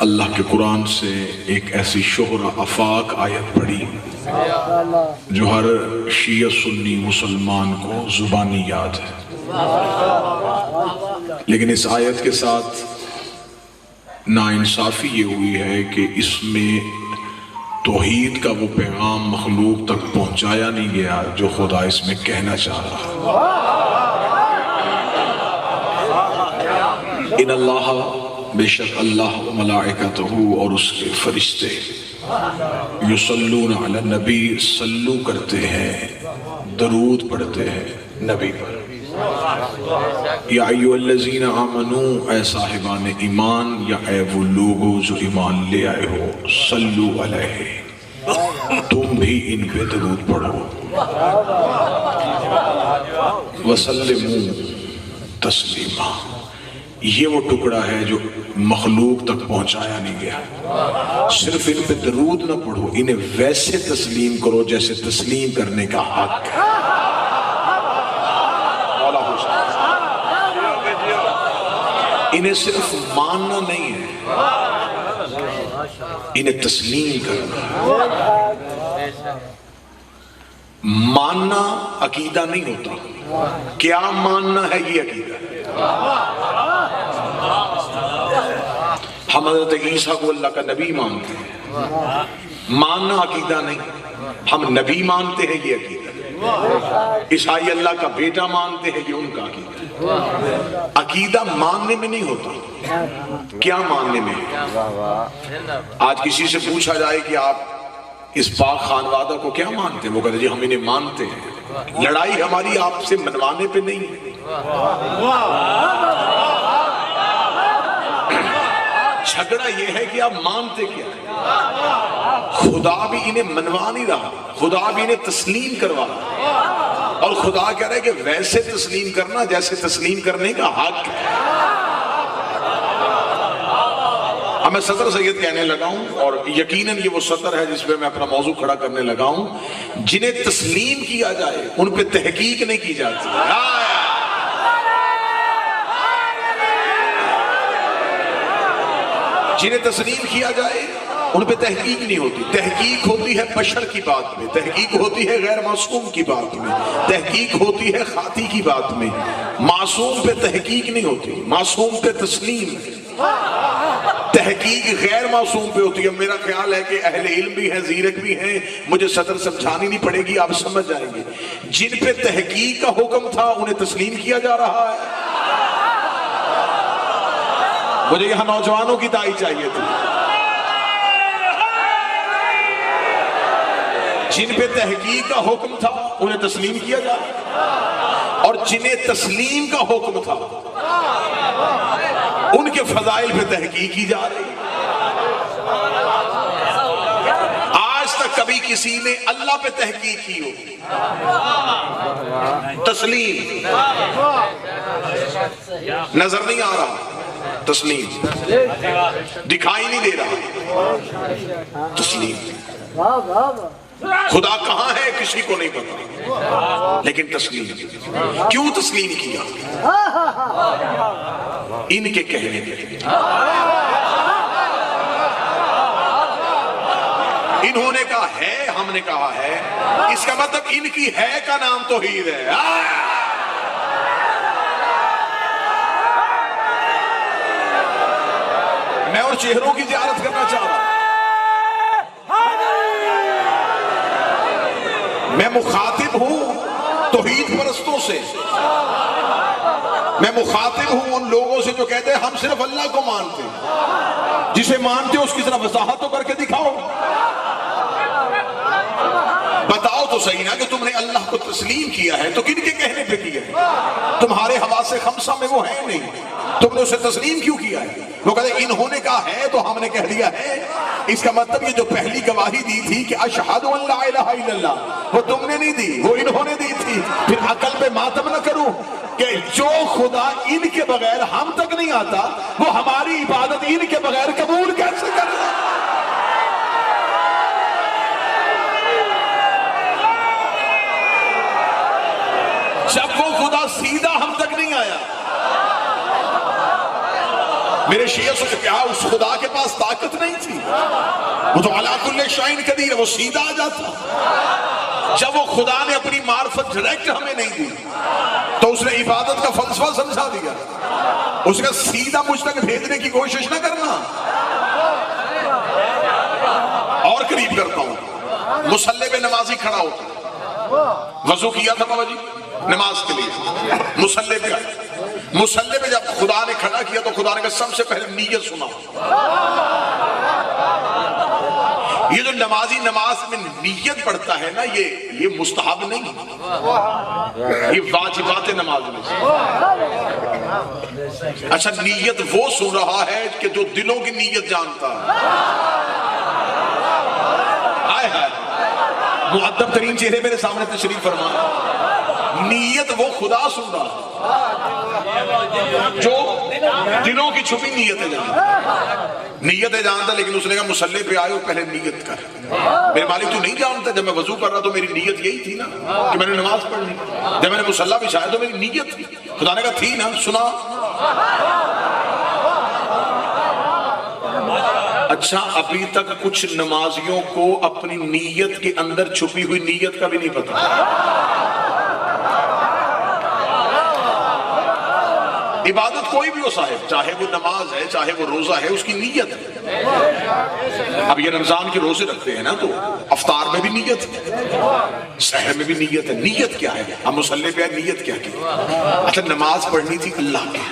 اللہ کے قرآن سے ایک ایسی شہرہ آفاق آیت پڑھی جو ہر شیعہ سنی مسلمان کو زبانی یاد ہے، لیکن اس آیت کے ساتھ ناانصافی یہ ہوئی ہے کہ اس میں توحید کا وہ پیغام مخلوق تک پہنچایا نہیں گیا جو خدا اس میں کہنا چاہ رہا ہے۔ ان اللہ، بے شک اللہ و ملائکتہ اور اس کے فرشتے، یصلون علی النبی، صلو کرتے ہیں، درود پڑھتے ہیں نبی پر۔ یا ایھا الذین آمنوا، اے صاحبان ایمان، یا اے وہ لوگو جو ایمان لے آئے ہو، صلو علیہ، تم بھی ان پہ درود پڑھو، وسلموا تسلیما۔ یہ وہ ٹکڑا ہے جو مخلوق تک پہنچایا نہیں گیا۔ صرف ان پہ درود نہ پڑھو، انہیں ویسے تسلیم کرو جیسے تسلیم کرنے کا حق ہے۔ انہیں صرف ماننا نہیں ہے، انہیں تسلیم کرنا۔ ماننا عقیدہ نہیں ہوتا، کیا ماننا ہے یہ عقیدہ ہے۔ ہم حضرت عیسیٰ کو اللہ کا نبی مانتے ہیں، ماننا عقیدہ نہیں، ہم نبی مانتے ہیں یہ عقیدہ ہے۔ عیسائی اللہ کا بیٹا مانتے ہیں، یہ ان کا عقیدہ ہے۔ عقیدہ ماننے میں نہیں ہوتا، کیا ماننے میں ہے۔ آج کسی سے پوچھا جائے کہ آپ اس پاک خانوادہ کو کیا مانتے ہیں، وہ کہتے ہیں جی ہم انہیں مانتے ہیں۔ لڑائی ہماری آپ سے منوانے پہ نہیں ہے، جھگڑا یہ ہے کہ آپ مانتے کیا ہے۔ خدا بھی انہیں منوا نہیں رہا، خدا بھی انہیں تسلیم کروا رہا، اور خدا کہہ رہا ہے کہ ویسے تسلیم کرنا جیسے تسلیم کرنے کا حق ہے۔ اب میں صدر سید کہنے لگا ہوں، اور یقیناً یہ وہ صدر ہے جس پہ میں اپنا موضوع کھڑا کرنے لگا ہوں۔ جنہیں تسلیم کیا جائے ان پہ تحقیق نہیں کی جاتی۔ جنہیں تسلیم کیا جائے ان پہ تحقیق نہیں ہوتی۔ تحقیق ہوتی ہے بشر کی بات میں، تحقیق ہوتی ہے غیر معصوم کی بات میں، تحقیق ہوتی ہے خاطی کی بات میں۔ معصوم پہ تحقیق نہیں ہوتی، معصوم پہ تسلیم ہے۔ تحقیق غیر معصوم پہ ہوتی ہے۔ میرا خیال ہے کہ اہل علم بھی ہیں، زیرک بھی ہیں، مجھے صدر سمجھانی نہیں پڑے گی، آپ سمجھ جائیں گے۔ جن پہ تحقیق کا حکم تھا انہیں تسلیم کیا جا رہا ہے۔ مجھے یہاں نوجوانوں کی دائی چاہیے تھی۔ جن پہ تحقیق کا حکم تھا انہیں تسلیم کیا جا رہا، اور جنہیں تسلیم کا حکم تھا ان کے فضائل پہ تحقیق کی جا رہی۔ آج تک کبھی کسی نے اللہ پہ تحقیق کی ہو؟ تسلیم نظر نہیں آ رہا، تسلیم دکھائی نہیں دے رہا، تسلیم۔ خدا کہاں ہے کسی کو نہیں پتا، لیکن تسلیم۔ کیوں تسلیم کیا؟ ان کے کہنے کے۔ انہوں نے کہا ہے، ہم نے کہا ہے، اس کا مطلب ان کی ہے کا نام توحید ہے۔ میں اور چہروں کی زیارت کرنا چاہ رہا ہوں۔ میں مخاطب ہوں توحید پرستوں سے، میں مخاطب ہوں ان لوگوں سے جو کہتے ہیں ہم صرف اللہ کو مانتے ہیں۔ جسے مانتے ہو اس کی طرف وضاحت تو کر کے دکھاؤ، بتاؤ تو صحیح نا کہ تم نے اللہ کو تسلیم کیا ہے تو کن کے کہنے پہ کیا ہے؟ تمہارے حواس خمسہ میں وہ ہے نہیں، تم نے اسے تسلیم کیوں کیا ہے؟ وہ کہتے ہیں انہوں نے کہا ہے تو ہم نے کہہ دیا ہے۔ اس کا مطلب یہ جو پہلی گواہی دی تھی کہ اشہد ان لا الہ الا اللہ، وہ تم نے نہیں دی، وہ انہوں نے دی تھی۔ پھر عقل پہ ماتم نہ کروں کہ جو خدا ان کے بغیر ہم تک نہیں آتا وہ ہماری عبادت ان کے بغیر قبول کیسے کر رہا ہے؟ جب وہ خدا سیدھا ہم تک نہیں آیا، میرے شیعہ سے کیا اس خدا کے پاس طاقت نہیں تھی؟ وہ تو علی کل شیء قدیر ہے، وہ سیدھا آ جاتا۔ جب وہ خدا نے اپنی معرفت ڈائریکٹ ہمیں نہیں دی تو اس نے عبادت کا فلسفہ سمجھا دیا۔ اس کا سیدھا مجھ تک بھیجنے کی کوشش نہ کرنا۔ اور قریب کرتا ہوں، مصلی پہ نمازی کھڑا ہوتا، وضو کیا تھا بابا جی نماز کے لیے، مصلی پہ آئے، مصلی پہ جب خدا نے کھڑا کیا تو خدا نے کہا سب سے پہلے نیت سنا۔ یہ جو نمازی نماز میں نیت پڑھتا ہے نا، یہ مستحب نہیں، یہ واجبات نماز میں سے۔ اچھا نیت وہ سن رہا ہے کہ جو دلوں کی نیت جانتا ہے۔ مؤدب ترین چہرے میرے سامنے تشریف فرما، نیت وہ خدا سن رہا ہے جو دلوں کی چھپی نیتیں جانتا، لیکن اس نے کہا مصلی پہ آئے اور پہلے نیت کر۔ میرے مالک تو نہیں جانتا، جب میں وضو کر رہا تو میری نیت یہی تھی نا کہ میں نے نماز پڑھنی، جب میں نے مصلی بچھایا تو میری نیت تھی۔ خدا نے کہا تھی نا، سنا۔ اچھا ابھی تک کچھ نمازیوں کو اپنی نیت کے اندر چھپی ہوئی نیت کا بھی نہیں پتا۔ عبادت کوئی بھی ہو صاحب، چاہے وہ نماز ہے چاہے وہ روزہ ہے، اس کی نیت ہے۔ اب یہ رمضان کے روزے رکھتے ہیں نا تو افطار میں بھی نیت ہے، سحر میں بھی نیت ہے۔ نیت کیا ہے؟ ہم مصلی پہ نیت کیا کی؟ اچھا نماز پڑھنی تھی اللہ کی،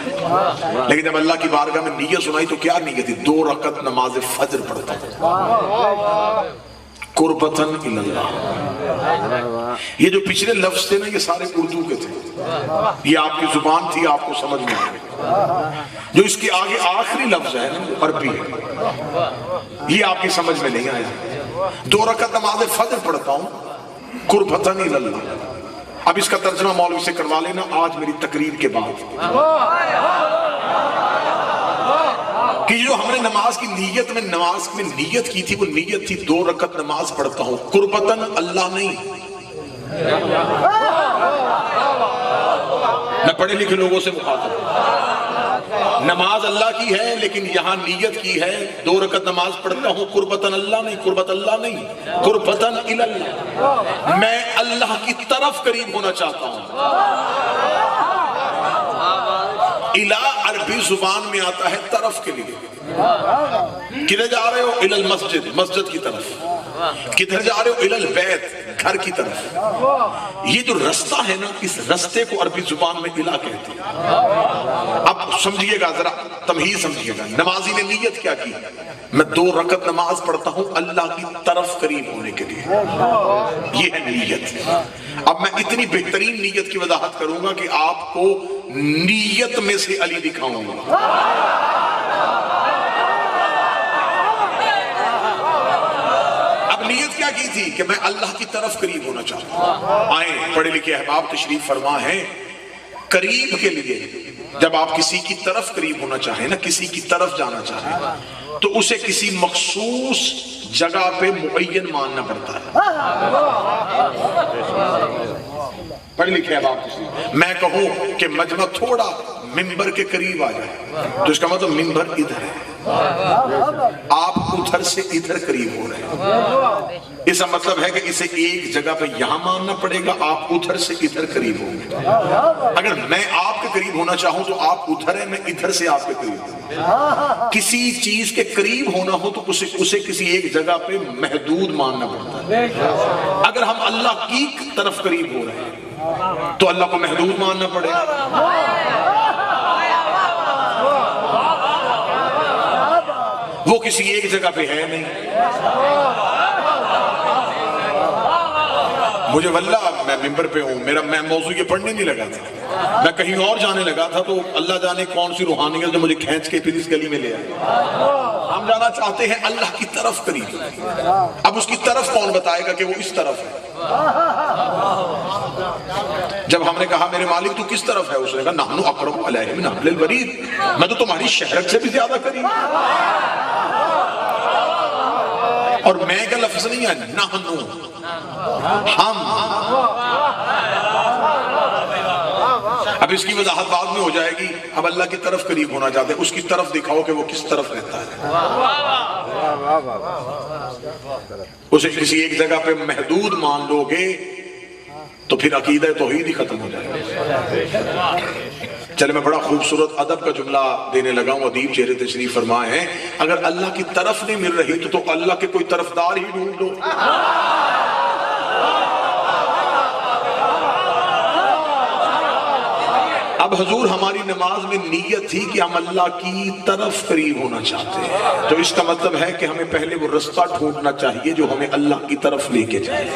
لیکن جب اللہ کی بارگاہ میں نیت سنائی تو کیا نیت تھی؟ 2 رکعت نماز فجر پڑھتا ہوں قربتاً اللہ۔ یہ جو پچھلے لفظ تھے نا یہ سارے اردو کے تھے، یہ آپ کی زبان تھی، آپ کو سمجھ میں آئے۔ جو اس کے آگے آخری لفظ ہے نا عربی ہے، یہ آپ کی سمجھ میں نہیں آیا۔ 2 رکعت نماز فجر پڑھتا ہوں قربتاً اللہ۔ اب اس کا ترجمہ مولوی سے کروا لینا آج میری تقریر کے بعد، کہ جو ہم نے نماز کی نیت میں نیت کی تھی وہ نیت تھی 2 رکعت نماز پڑھتا ہوں قربتاً اللہ نہیں۔ میں پڑھے لکھے لوگوں سے مخاطب ہوں، نماز اللہ کی ہے لیکن یہاں نیت کی ہے 2 رکعت نماز پڑھتا ہوں قربتاً اللہ نہیں، قربت اللہ نہیں، قربتاً اللہ، میں اللہ کی طرف قریب ہونا چاہتا ہوں۔ الہ عربی زبان میں آتا ہے طرف کے لیے۔ کدھر جا رہے ہو؟ الى المسجد، مسجد کی طرف۔ کدھر جا رہے ہو؟ الى البیت، گھر کی طرف۔ یہ جو رستہ ہے نا، اس رستے کو عربی زبان میں الہ کہتے ہیں۔ اب سمجھئے گا ذرا، تمہید سمجھئے گا، نمازی نے نیت کیا کی؟ میں 2 رکعت نماز پڑھتا ہوں اللہ کی طرف قریب ہونے کے لیے، یہ ہے نیت۔ اب میں اتنی بہترین نیت کی وضاحت کروں گا کہ آپ کو نیت میں سے علی دکھاؤں گا۔ اب نیت کیا کی تھی؟ کہ میں اللہ کی طرف قریب ہونا چاہتا ہوں۔ آئیں پڑھے لکھے احباب تشریف فرما ہیں، قریب کے لیے جب آپ کسی کی طرف قریب ہونا چاہیں نا، کسی کی طرف جانا چاہیں تو اسے کسی مخصوص جگہ پہ معین ماننا پڑتا ہے۔ پڑھ لکھے اب آپ، میں کہوں کہ مجمع تھوڑا منبر کے قریب آ جائے تو اس کا مطلب منبر ادھر ہے، آپ ادھر سے ادھر قریب ہو رہے ہیں، اس کا مطلب ہے کہ اسے ایک جگہ پہ یہاں ماننا پڑے گا، آپ ادھر سے ادھر قریب ہوں گے۔ اگر میں آپ کے قریب ہونا چاہوں تو آپ ادھر ہیں، میں ادھر سے آپ کے قریب ہوں۔ کسی چیز کے قریب ہونا ہو تو اسے کسی ایک جگہ پہ محدود ماننا پڑتا ہے۔ اگر ہم اللہ کی طرف قریب ہو رہے ہیں تو اللہ کو محدود ماننا پڑے گا۔ وہ کسی ایک جگہ پہ ہے نہیں۔ مجھے واللہ میں ممبر پہ ہوں، میں موضوع یہ پڑھنے نہیں لگا تھا، میں کہیں اور جانے لگا تھا تو اللہ جانے کون سی روحانیت جو مجھے کھینچ کے پھر اس گلی میں لے آئی۔ ہم جانا چاہتے ہیں اللہ کی طرف قریب، اب اس کی طرف کون بتائے گا کہ وہ اس طرف ہے؟ جب ہم نے کہا میرے مالک تو کس طرف ہے، اس نے کہا نحن اقرب علیہ من حبل الورید، میں تو تمہاری شہرت سے بھی زیادہ قریب۔ اور میں کا لفظ نہیں ہے، نحن، ہم۔ اب اب اس کی وضاحت بعد میں ہو جائے گی. اب اللہ کی طرف قریب ہونا چاہتے ہیں، اس کی طرف دکھاؤ کہ وہ کس طرف رہتا ہے. اسے کسی ایک جگہ پہ محدود مان لو گے تو پھر عقیدہ توحید ہی ختم ہو جائے گا. چلے میں بڑا خوبصورت ادب کا جملہ دینے لگا ہوں. ادیب چہرے تشریف فرمائے ہیں، اگر اللہ کی طرف نہیں مل رہی تو اللہ کے کوئی طرفدار ہی ڈھونڈ لو. اب حضور ہماری نماز میں نیت تھی کہ ہم اللہ کی طرف قریب ہونا چاہتے ہیں، تو اس کا مطلب ہے کہ ہمیں پہلے وہ رستہ ڈھونڈنا چاہیے جو ہمیں اللہ کی طرف لے کے جائے.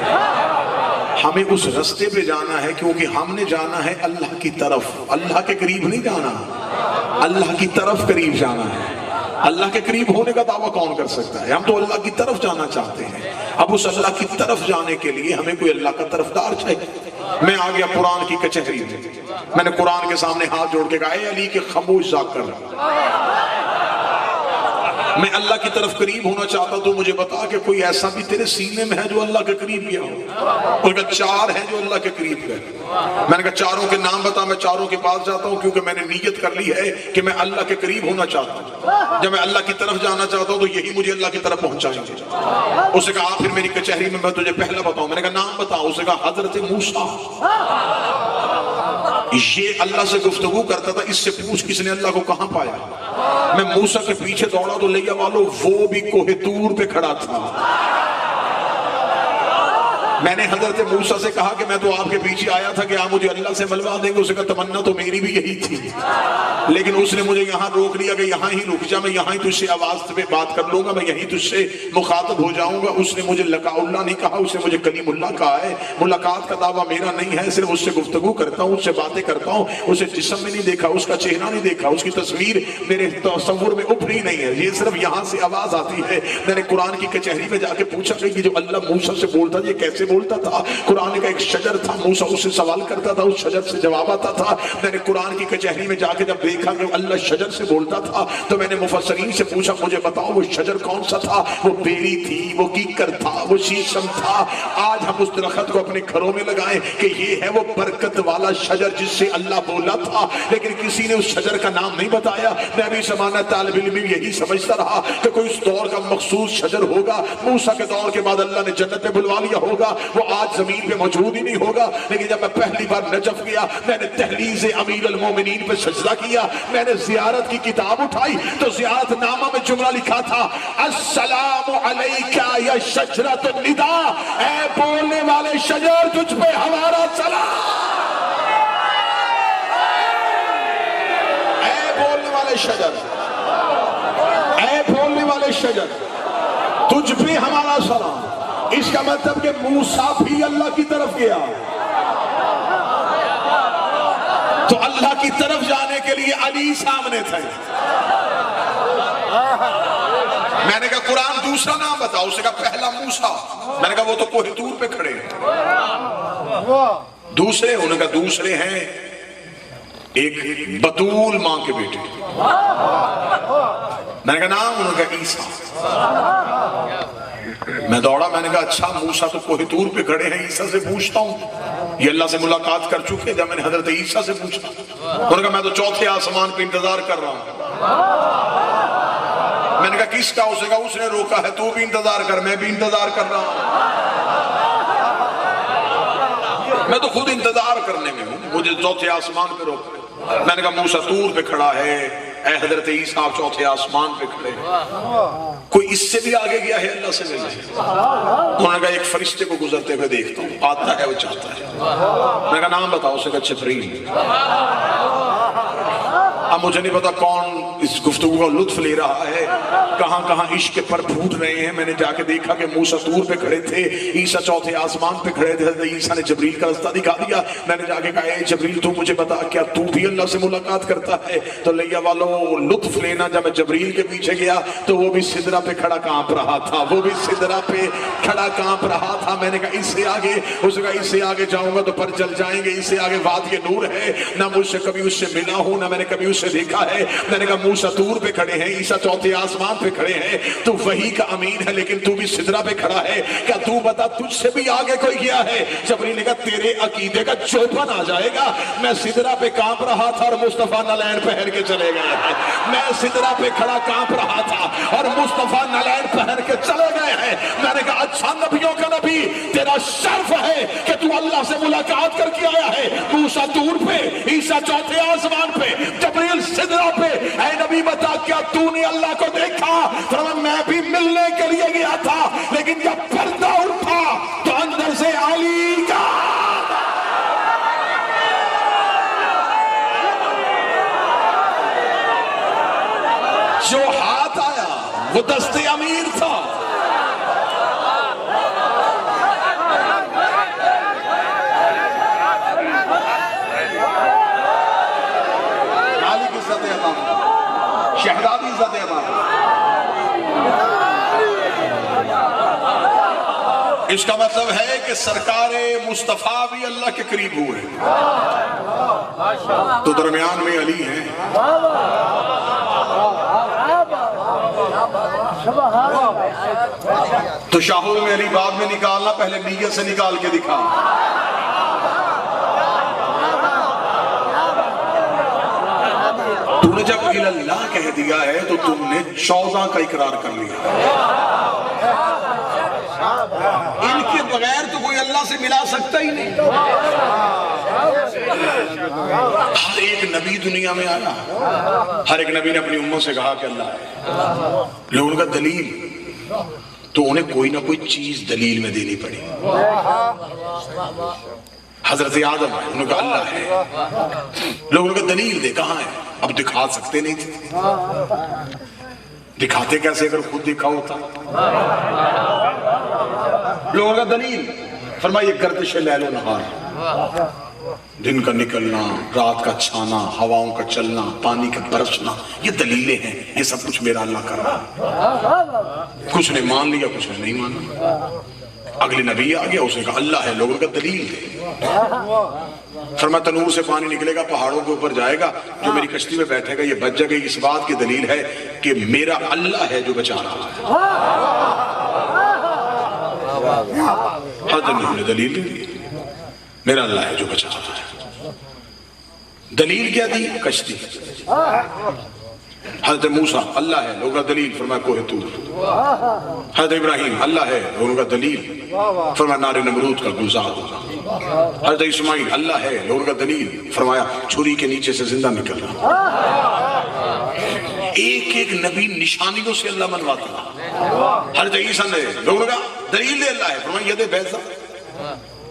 ہمیں اس رستے پہ جانا ہے کیونکہ ہم نے جانا ہے اللہ کی طرف. اللہ کے قریب نہیں جانا، اللہ کی طرف قریب جانا ہے. اللہ کے قریب ہونے کا دعویٰ کون کر سکتا ہے؟ ہم تو اللہ کی طرف جانا چاہتے ہیں. اب اس اللہ کی طرف جانے کے لیے ہمیں کوئی اللہ کا طرفدار چاہیے. میں آ گیا قرآن کی کچہری میں نے قرآن کے سامنے ہاتھ جوڑ کے کہا، اے علی کے خاموش ذاکر، میں اللہ کی طرف قریب ہونا چاہتا تو مجھے بتا کہ کوئی ایسا بھی تیرے سینے میں ہے جو اللہ کے قریب گیا ہو. کوئی کہا چار ہیں جو اللہ کے قریب گئے. میں نے کہا چاروں کے نام بتا، میں چاروں کے پاس جاتا ہوں کیونکہ میں نے نیت کر لی ہے کہ میں اللہ کے قریب ہونا چاہتا ہوں. جب میں اللہ کی طرف جانا چاہتا ہوں تو یہی مجھے اللہ کی طرف پہنچائیں گے. اس نے کہا پھر میری کچہری میں تجھے پہلا بتاؤں. میں نے کہا نام بتاؤ. اس نے کہا حضرت موسیٰ. یہ اللہ سے گفتگو کرتا تھا، اس سے پوچھ کس نے اللہ کو کہاں پایا. میں موسیٰ کے پیچھے دوڑا تو لیا والو وہ بھی کوہ طور پہ کھڑا تھا. میں نے حضرت موسیٰ سے کہا کہ میں تو آپ کے پیچھے آیا تھا کہ آپ مجھے اللہ سے ملوا دیں گے. اس کا تمنا تو میری بھی یہی تھی، لیکن اس نے مجھے یہاں روک لیا کہ یہاں ہی رک جا، میں یہاں ہی تجھ سے آواز پہ بات کر لوں گا، میں یہی تجھ سے مخاطب ہو جاؤں گا. اس نے مجھے لقاء اللہ نہیں کہا، اس نے مجھے کلیم اللہ کہا ہے. ملاقات کا دعویٰ میرا نہیں ہے، صرف اس سے گفتگو کرتا ہوں، اس سے باتیں کرتا ہوں. اسے جسم میں نہیں دیکھا، اس کا چہرہ نہیں دیکھا، اس کی تصویر میرے تصور میں ابھری نہیں ہے. یہ صرف یہاں سے آواز آتی ہے. میں نے قرآن کی کچہری میں جا کے پوچھا کہ یہ جو اللہ موسیٰ سے بولتا یہ کیسے بولتا تھا. قرآن کا ایک شجر تھا، موسیٰ اس سے سوال کرتا تھا، اس شجر سے جواب آتا تھا. میں نے قرآن کی کچہری میں جا کے جب دیکھا کہ اللہ شجر سے بولتا تھا تو میں نے مفسرین سے پوچھا مجھے بتاؤ وہ شجر کون سا تھا. وہ بیری تھی، وہ کیکر تھا، وہ شیشم تھا. آج ہم اس درخت کو اپنے گھروں میں لگائیں کہ یہ ہے وہ برکت والا شجر جس سے اللہ بولا تھا، لیکن کسی نے اس شجر کا نام نہیں بتایا. میں بھی زمانہ طالب علم یہی سمجھتا رہا کہ کوئی اس دور کا مخصوص شجر ہوگا. موسیٰ کے دور کے بعد اللہ نے جنت میں بلوا لیا ہوگا، وہ آج زمین پہ موجود ہی نہیں ہوگا. لیکن جب میں پہلی بار نجف گیا، میں نے تحلیز امیر المومنین پہ سجدہ کیا. میں نے زیارت کی کتاب اٹھائی تو زیارت نامہ میں جملہ لکھا تھا، السلام علیکہ یا شجرۃ النداء، اے بولنے والے شجر تجھ پہ ہمارا سلام. اے بولنے والے شجر، اے بولنے والے شجر تجھ پہ ہمارا سلام. اس کا مطلب کہ موسیٰ بھی اللہ کی طرف گیا. تو اللہ کی طرف جانے کے لیے علی سامنے تھے. میں نے کہا قرآن دوسرا نام بتاؤ. اس نے کہا پہلا موسیٰ. میں نے کہا وہ تو کوہ طور پہ کھڑے ہیں. دوسرے انہوں نے کہا دوسرے ہیں ایک بطول ماں کے بیٹے. میں نے کہا نام؟ انہوں نے کہا عیسیٰ. میں دوڑا، میں نے کہا اچھا موسیٰ تو کوہ طور پہ کھڑے ہیں، عیسیٰ سے پوچھتا ہوں. یہ اللہ سے ملاقات کر چکے. جب میں نے حضرت عیسیٰ سے پوچھا انہوں نے کہا میں تو چوتھے آسمان پہ انتظار کر رہا ہوں. میں نے کہا کس کا؟ اس نے کہا اس نے روکا ہے، تو بھی انتظار کر. میں بھی انتظار کر رہا ہوں. میں تو خود انتظار کرنے میں ہوں، مجھے چوتھے آسمان پہ روکا. میں نے کہا موسیٰ طور پہ کھڑا ہے، اے حضرت عیسیٰ آپ چوتھے آسمان پہ کھڑے. کوئی اس سے بھی آگے گیا ہے اللہ سے ملنے؟ انہوں نے کہا ایک فرشتے کو گزرتے ہوئے دیکھتا ہوں، آتا ہے وہ چاہتا ہے. میں نے کہا نام بتاؤ. اس نے کہا جبریل. اب مجھے نہیں پتا کون اس گفتگو کا لطف لے رہا ہے، کہاں کہاں عشق پر پھوٹ رہے ہیں. میں نے جا کے دیکھا کہ موسیٰ طور پہ کھڑے تھے، عیسیٰ چوتھے آسمان پہ کھڑے تھے. حضرت عیسیٰ نے جبریل کا رستہ دکھا دیا. میں نے جا کے کہا اے جبریل تو مجھے بتا کیا تو بھی اللہ سے ملاقات کرتا ہے؟ تو لیا والو لطف لینا، جب میں جبریل کے پیچھے گیا تو وہ بھی سدرہ پہ کھڑا کانپ رہا تھا. وہ بھی سدرہ پہ کھڑا کانپ رہا تھا. میں نے کہا اس سے آگے؟ اس نے کہا اس سے آگے جاؤں گا تو پر جل جائیں گے. اس سے آگے وادی نور ہے، نہ مجھ سے کبھی اس سے ملا ہوں، نہ میں نے کبھی اس سے دیکھا ہے. میں نے کہا موسیٰ طور پہ کھڑے ہیں، عیسیٰ چوتھے آسمان پہ کھڑے ہیں، تو وحی کا امین ہے لیکن تو بھی سدرہ پہ کھڑا ہے، کیا تو بتا تجھ سے بھی آگے کوئی گیا ہے؟ جبریل نے کہا تیرے عقیدے کا چوپن آ جائے گا، میں سدرہ پہ کانپ رہا تھا اور مصطفیٰ نلین پہن کے چلے گئے ہیں، میں سدرہ پہ کھڑا کانپ رہا تھا اور مصطفیٰ نلین پہن کے چلے گئے ہیں۔ میں نے کہا اچھا نبیوں کا نبی، تیرا شرف ہے کہ تو اللہ سے ملاقات کر کے آیا ہے، موسیٰ طور پہ، عیسیٰ چوتھے آسمان پہ، جبریل سدرہ پہ، اے نبی بتا کیا تو نے اللہ کو دیکھا؟ فرمایا میں بھی ملنے کے لیے گیا تھا لیکن جب پردہ اٹھا تو اندر سے علی کا جو ہاتھ آیا وہ دست امیر تھا۔ علی کی عزت عطا شہزادی عزت عطا۔ اس کا مطلب ہے کہ سرکار مصطفیٰ بھی اللہ کے قریب ہوئے تو درمیان میں علی ہیں۔ تو شاہول میں علی بعد میں نکالنا، پہلے نیت سے نکال کے دکھا۔ تم نے جب اللہ کہہ دیا ہے تو تم نے 14 کا اقرار کر لیا۔ ان کے بغیر تو کوئی اللہ سے ملا سکتا ہی نہیں۔ ہر ایک نبی دنیا میں آیا، ہر ایک نبی نے اپنی امت سے کہا کہ اللہ ہے، لوگوں کا دلیل تو انہیں کوئی نہ کوئی چیز دلیل میں دینی پڑی۔ حضرت آدم ہے، انہوں نے کہا اللہ ہے، لوگوں نے کہا دلیل دے، کہاں ہے؟ اب دکھا سکتے نہیں تھے، دکھاتے کیسے اگر خود دکھا ہوتا؟ لوگوں کا دلیل، فرمایا یہ گردش لیل و نہار، دن کا نکلنا، رات کا چھانا، ہواؤں کا چلنا، پانی کا برسنا، یہ دلیلیں ہیں، یہ سب کچھ میرا اللہ کر رہا ہے۔ کچھ نے مان لیا، کچھ نے نہیں مانا۔ اگلے نبی آ گیا، اس نے کہا اللہ ہے، لوگوں کا دلیل دے۔ فرمایا تنور سے پانی نکلے گا، پہاڑوں کے اوپر جائے گا، جو میری کشتی میں بیٹھے گا یہ بچ جائے گا، اس بات کی دلیل ہے کہ میرا اللہ ہے جو بچا رہا ہے۔ حضرت نبی نے دلیل دی، میرا اللہ ہے جو بچا رہا ہے۔ دلیل کیا دی؟ کشتی۔ حضرت موسیٰ اللہ ہے، لوگوں کا دلیل، فرمایا کوہ طور۔ حضرت ابراہیم اللہ ہے، لوگوں کا دلیل، فرمایا نار نمرود کا گلزار ہوگا۔ حضرت اسماعیل اللہ ہے، لوگوں کا دلیل، فرمایا چھری کے نیچے سے زندہ نکل رہا۔ ایک ایک نبی نشانیوں سے اللہ منواتا رہا۔ حضرت عیسیٰ نے لوگوں کا دلیل دے اللہ ہے، فرمایا ید بیضا،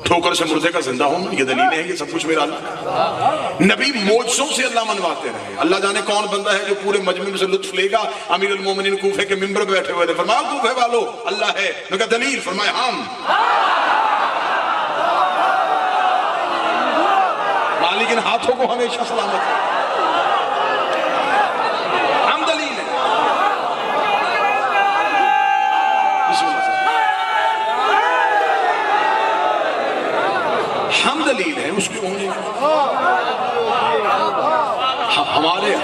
ٹھوکر سے مردے کا زندہ ہونا، یہ دلیل ہے، یہ سب کچھ میرا اللہ۔ نبی موجزوں سے اللہ منواتے رہے۔ اللہ جانے کون بندہ ہے جو پورے مجمع میں سے لطف لے گا۔ امیر المومنین کوفے کے ممبر پہ بیٹھے ہوئے تھے، فرمایا کوفے والو اللہ ہے، میں کہا دلیل، فرمایا ہم۔ مالک ان ہاتھوں کو ہمیشہ سلامت ہے، ہم دلیل ہیں۔ بسم اللہ، ہم دلیل ہیں اس کے ہونے،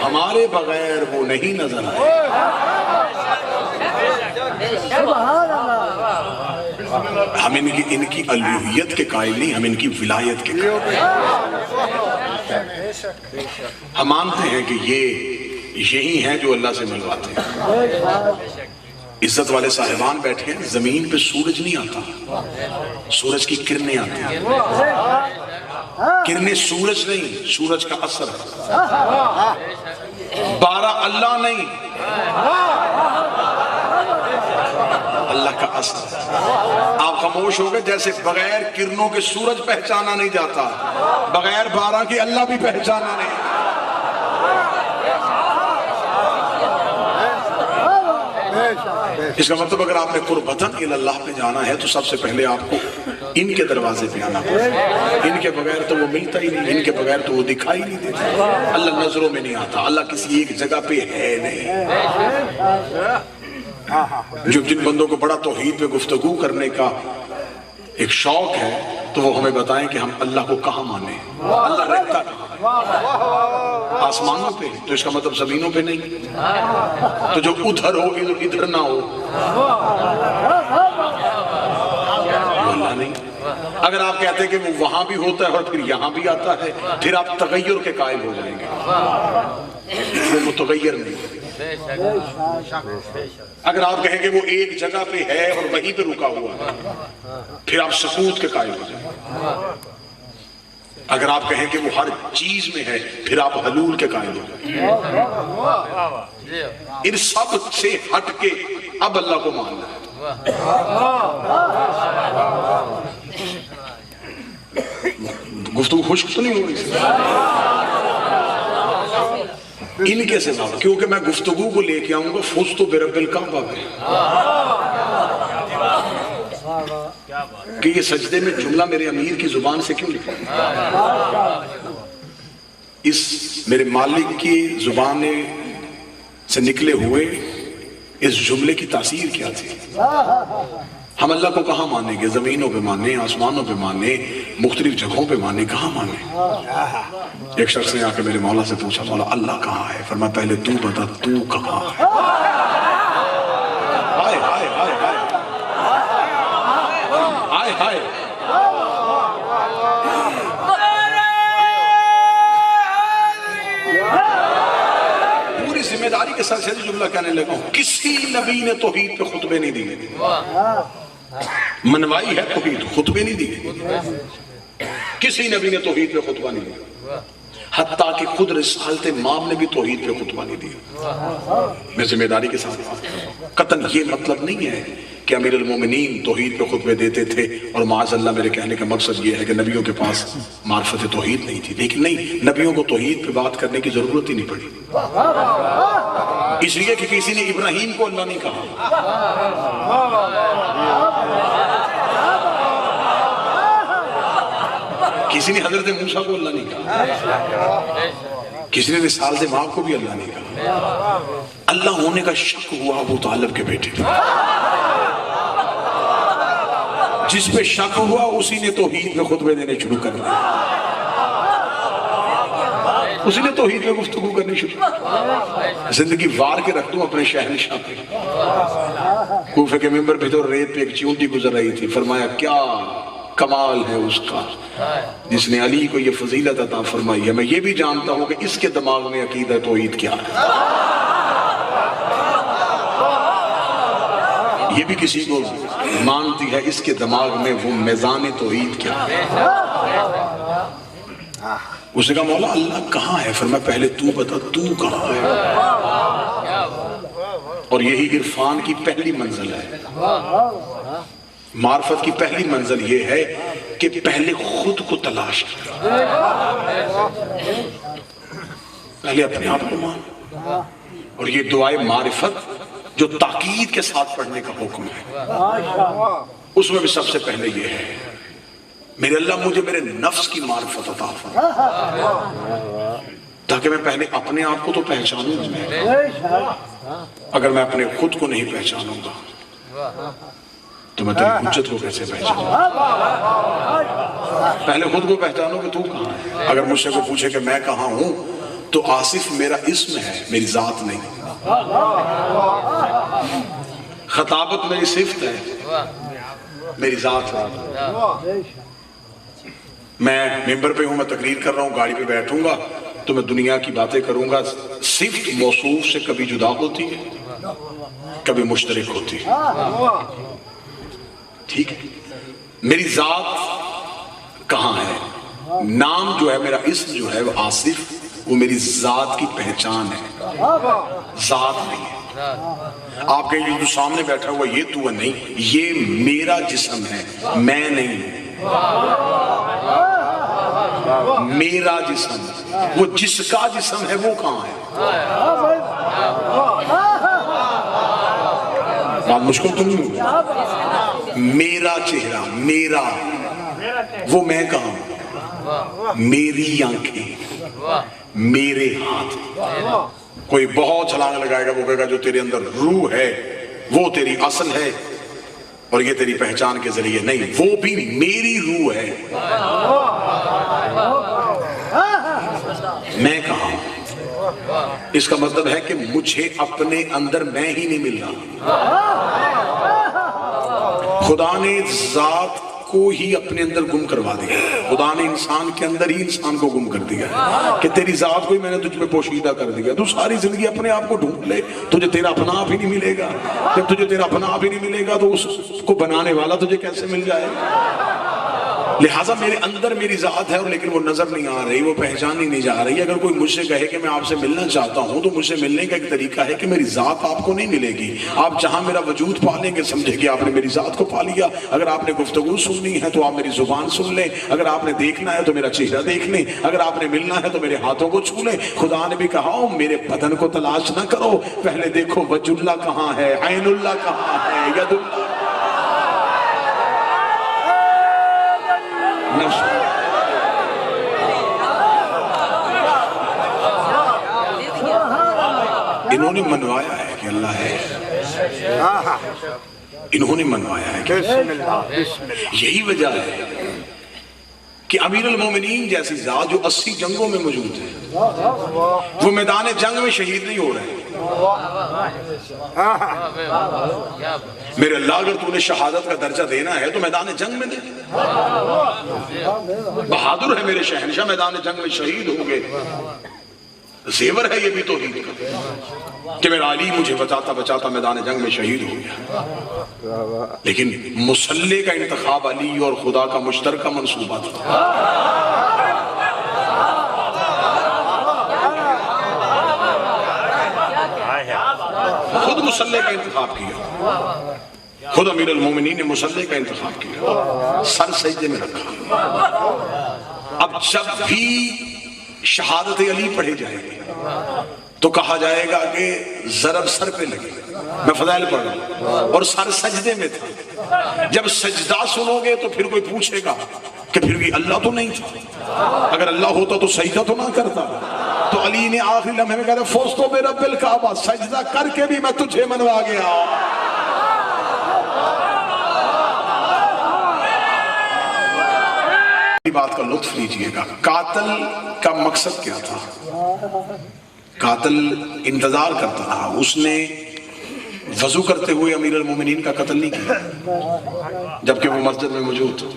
ہمارے بغیر وہ نہیں نظر آئے۔ ہم ان کی الوہیت کے قائل نہیں، ہم ان کی ولایت کے قائل۔ ہم مانتے ہیں کہ یہی ہیں جو اللہ سے ملواتے ہیں۔ عزت والے صاحبان بیٹھے ہیں، زمین پہ سورج نہیں آتا، سورج کی کرنیں آتی ہیں۔ کرنیں سورج نہیں، سورج کا اثر ہے۔ بارہ اللہ نہیں، اللہ کا اثر۔ آپ خاموش ہو گئے، جیسے بغیر کرنوں کے سورج پہچانا نہیں جاتا، بغیر بارہ کے اللہ بھی پہچانا نہیں۔ اس کا مطلب اگر آپ نے قربتاً اللہ پہ جانا ہے تو سب سے پہلے آپ کو ان کے دروازے پہ آنا پڑے۔ ان کے بغیر تو وہ ملتا ہی نہیں، ان کے بغیر تو وہ دکھائی نہیں دیتا۔ اللہ نظروں میں نہیں آتا، اللہ کسی ایک جگہ پہ ہے نہیں۔ جو جن بندوں کو بڑا توحید پہ گفتگو کرنے کا ایک شوق ہے، تو وہ ہمیں بتائیں کہ ہم اللہ کو کہاں مانیں. اللہ رہتا کہاں ہے؟ آسمانوں پہ؟ تو اس کا مطلب زمینوں پہ نہیں. تو جو ادھر ہو ادھر نہ ہو وہ اللہ نہیں. اگر آپ کہتے ہیں کہ وہ وہاں بھی ہوتا ہے اور پھر یہاں بھی آتا ہے، پھر آپ تغیر کے قائل ہو جائیں گے. وہ متغیر نہیں. اگر آپ کہیں کہ وہ ایک جگہ پہ ہے اور وہیں پہ رکا ہوا ہے، پھر آپ سکوت کے قائل ہو جائیں گے. اگر آپ کہیں کہ وہ ہر چیز میں ہے، پھر آپ حلول کے قائل ہو جائیں گے. ان سب سے ہٹ کے اب اللہ کو ماننا ہے. گفتگو خشک تو نہیں ہو رہی ان کے سوا، کیونکہ میں گفتگو کو لے کے آؤں گا فزت برب الکعبہ میں. کہ یہ سجدے میں جملہ میرے امیر کی زبان سے کیوں لکھا؟ اس میرے مالک کی زبان سے نکلے ہوئے اس جملے کی تاثیر کیا تھی؟ ہم اللہ کو کہاں مانیں گے؟ زمینوں پہ مانیں، آسمانوں پہ مانیں، مختلف جگہوں پہ مانیں، کہاں مانیں؟ ایک شخص نے آ کے میرے مولا سے پوچھا، مولا اللہ کہاں ہے؟ فرمایا پہلے تو بتا تو کہاں ہے؟ ہائے ہائے ہائے ہائے ہائے. پوری ذمہ داری کے ساتھ جملہ کہنے لگا ہوں. کسی نبی نے توحید پہ خطبے نہیں دیے. منوائی ہے توحید، خطبے نہیں دیے. کسی نبی نے توحید پہ خطبہ نہیں دیا. حتیٰ کہ خود رسالت امام نے بھی توحید پہ خطبہ نہیں دیا. میں ذمہ داری کے ساتھ بات کروں. قطعاً یہ مطلب نہیں ہے کہ امیر المومنین توحید پہ خطبے دیتے تھے، اور معاذ اللہ میرے کہنے کا مقصد یہ ہے کہ نبیوں کے پاس معرفت توحید نہیں تھی. لیکن نہیں، نبیوں کو توحید پہ بات کرنے کی ضرورت ہی نہیں پڑی. اس لیے کہ کسی نے ابراہیم کو اللہ نہیں کہا، کسی نے حضرت موسیٰ کو اللہ نہیں کہا، کسی نے رسالت ماں کو بھی اللہ نہیں کہا. اللہ ہونے کا شک ہوا ابو طالب کے بیٹے. جس پہ شک ہوا اسی نے توحید میں خطبے دینے شروع کر دیے. اسی نے توحید میں گفتگو کرنی شروع. زندگی وار کے رکھ دوں اپنے شہنشاہ پہ. کوفے کے ممبر پہ تو ریت پہ ایک چیونٹی گزر رہی تھی. فرمایا کیا کمال ہے اس کا جس نے علی کو یہ فضیلت عطا فرمائی ہے. میں یہ بھی جانتا ہوں کہ اس کے دماغ میں عقیدہ توحید کیا ہے. یہ بھی کسی کو مانتی ہے اس کے دماغ میں وہ میزان توحید کیا ہے. اس نے کہا مولا اللہ کہاں ہے؟ فرمایا پہلے تو بتا تو کہاں ہے. اور یہی عرفان کی پہلی منزل ہے. معرفت کی پہلی منزل یہ ہے کہ پہلے خود کو تلاش کر، پہلے اپنے آپ کو مان. اور یہ دعائے معرفت جو تاکید کے ساتھ پڑھنے کا حکم ہے، اس میں بھی سب سے پہلے یہ ہے میرے اللہ مجھے میرے نفس کی معرفت عطا فرما، تاکہ میں پہلے اپنے آپ کو تو پہچانوں. اگر میں اپنے خود کو نہیں پہچانوں گا تو میں تیری حجت کو کیسے پہچانوں؟ پہلے خود کو پہچانو کہ تو کہاں ہے. اگر مجھ سے کوئی پوچھے کہ میں کہاں ہوں تو آصف میرا اسم ہے، میری ذات نہیں. خطابت میری صفت ہے، میری ذات ہے. میں ممبر پہ ہوں، میں تقریر کر رہا ہوں، گاڑی پہ بیٹھوں گا تو میں دنیا کی باتیں کروں گا. صفت موصوف سے کبھی جدا ہوتی ہے، کبھی مشترک ہوتی ہے. ٹھیک ہے. میری ذات کہاں ہے؟ نام جو ہے میرا اسم جو ہے وہ آصف، وہ میری ذات کی پہچان ہے، ذات نہیں ہے. آپ کہیں جو سامنے بیٹھا ہوا یہ تو ہے، نہیں، یہ میرا جسم ہے، میں نہیں ہوں. میرا جسم، وہ جس کا جسم ہے وہ کہاں ہے؟ بات مشکل تو نہیں ہوگی. میرا چہرہ، میرا، وہ میں کہاں ہوں؟ میری آنکھیں، میرے ہاتھ. کوئی بہت چھلانگ لگائے گا، وہ کہے گا جو تیرے اندر روح ہے وہ تیری اصل ہے، اور یہ تیری پہچان کے ذریعے نہیں، وہ بھی میری روح ہے۔ میں کہاں ہوں؟ اس کا مطلب ہے کہ مجھے اپنے اندر میں ہی نہیں مل رہا۔ خدا نے ذات کو ہی اپنے اندر گم کروا دیا، خدا نے انسان کے اندر ہی انسان کو گم کر دیا کہ تیری ذات کو ہی میں نے تجھ میں پوشیدہ کر دیا۔ تو ساری زندگی اپنے آپ کو ڈھونڈ لے، تجھے تیرا اپنا آپ ہی نہیں ملے گا۔ جب تجھے تیرا اپنا آپ ہی نہیں ملے گا تو اس کو بنانے والا تجھے کیسے مل جائے گا؟ لہٰذا میرے اندر میری ذات ہے اور لیکن وہ نظر نہیں آ رہی، وہ پہچانی نہیں جا رہی۔ اگر کوئی مجھ سے کہے کہ میں آپ سے ملنا چاہتا ہوں تو مجھ سے ملنے کا ایک طریقہ ہے کہ میری ذات آپ کو نہیں ملے گی۔ آپ جہاں میرا وجود پالیں گے سمجھے کہ آپ نے میری ذات کو پا لیا۔ اگر آپ نے گفتگو سننی ہے تو آپ میری زبان سن لیں، اگر آپ نے دیکھنا ہے تو میرا چہرہ دیکھ لیں، اگر آپ نے ملنا ہے تو میرے ہاتھوں کو چھو لیں۔ خدا نے بھی کہا میرے بدن کو تلاش نہ کرو، پہلے دیکھو وجہ اللہ کہاں ہے، عین اللہ کہاں ہے، ید اللہ۔ انہوں نے منوایا ہے کہ اللہ ہے، انہوں نے منوایا ہے کہ یہی وجہ ہے کہ امیر المومنین جیسی ذات جو 80 جنگوں میں موجود ہے وہ میدان جنگ میں شہید نہیں ہو رہے۔ میرے اللہ اگر تو نے شہادت کا درجہ دینا ہے تو میدان جنگ میں دے۔ بہادر ہے میرے شہنشاہ، میدان جنگ میں شہید ہوں گے۔ زیور ہے یہ بھی توحید کا کہ میرا علی مجھے بچاتا بچاتا میدان جنگ میں شہید ہو گیا، لیکن مسلح کا انتخاب علی اور خدا کا مشترکہ منصوبہ تھا۔ خود مسلح کا انتخاب کیا، خود امیر المومنین نے مسلح کا انتخاب کیا، سر سجدے میں رکھا۔ اب جب بھی شہادت علی پڑھے جائے گی تو کہا جائے گا کہ ضرب سر پہ لگے۔ میں فضائل پڑھ رہا ہوں اور سر سجدے میں تھا۔ جب سجدہ سنو گے تو پھر کوئی پوچھے گا کہ پھر بھی اللہ تو نہیں تھا، اگر اللہ ہوتا تو سجدہ تو نہ کرتا۔ تو علی نے آخری لمحے میں کہا فوزتو برب الکعبہ، سجدہ کر کے بھی میں تجھے منوا گیا۔ بات کا لطف لیجئے گا، قاتل کا مقصد کیا تھا؟ قاتل انتظار کرتا رہا، اس نے وضو کرتے ہوئے امیر المومنین کا قتل نہیں کیا جبکہ وہ مسجد میں موجود تھا۔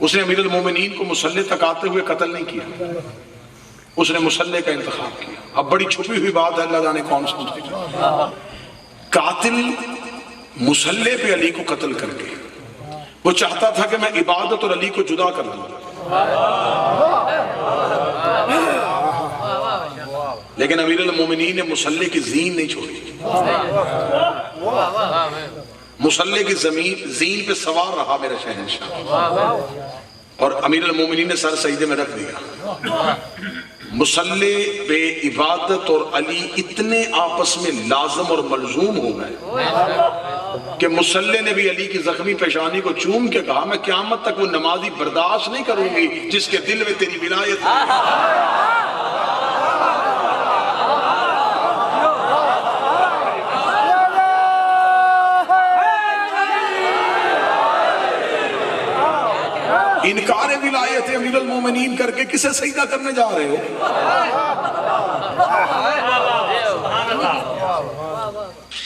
اس نے امیر المومنین کو مصلی تک آتے ہوئے قتل نہیں کیا، اس نے مصلی کا انتخاب کیا۔ اب بڑی چھپی ہوئی بات ہے، اللہ جانے کون سمجھے۔ قاتل مصلی پہ علی کو قتل کر کے وہ چاہتا تھا کہ میں عبادت اور علی کو جدا کر دوں، لیکن امیر المومنین نے مصلی کی زین نہیں چھوڑی، مصلی کی زین پہ سوار رہا میرا شہنشاہ، اور امیر المومنین نے سر سجدے میں رکھ دیا۔ مصلی پہ عبادت اور علی اتنے آپس میں لازم اور ملزوم ہو گئے کہ مصلی نے بھی علی کی زخمی پیشانی کو چوم کے کہا میں قیامت تک وہ نمازی برداشت نہیں کروں گی جس کے دل میں تیری ولایت ہے۔ انکار ولایت امیر المومنین کر کے کسے سجدہ کرنے جا رہے ہو؟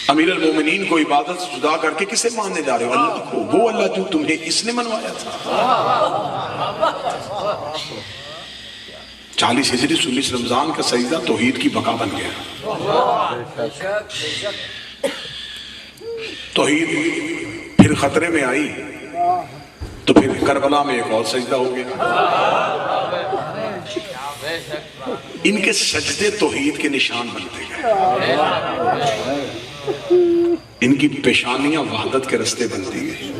امیر المومنین کو عبادت سے جدا کر کے کسے ماننے جا رہے ہو؟ اللہ کو، وہ اللہ جو تمہیں اس نے منوایا تھا۔ 40 ہجری 19 رمضان کا سجدہ توحید کی بقا بن گیا۔ توحید پھر خطرے میں آئی تو پھر کربلا میں ایک اور سجدہ ہو گیا۔ ان کے سجدے توحید کے نشان بنتے گئے، ان کی پیشانیاں وحدت کے رستے بنتی گئی۔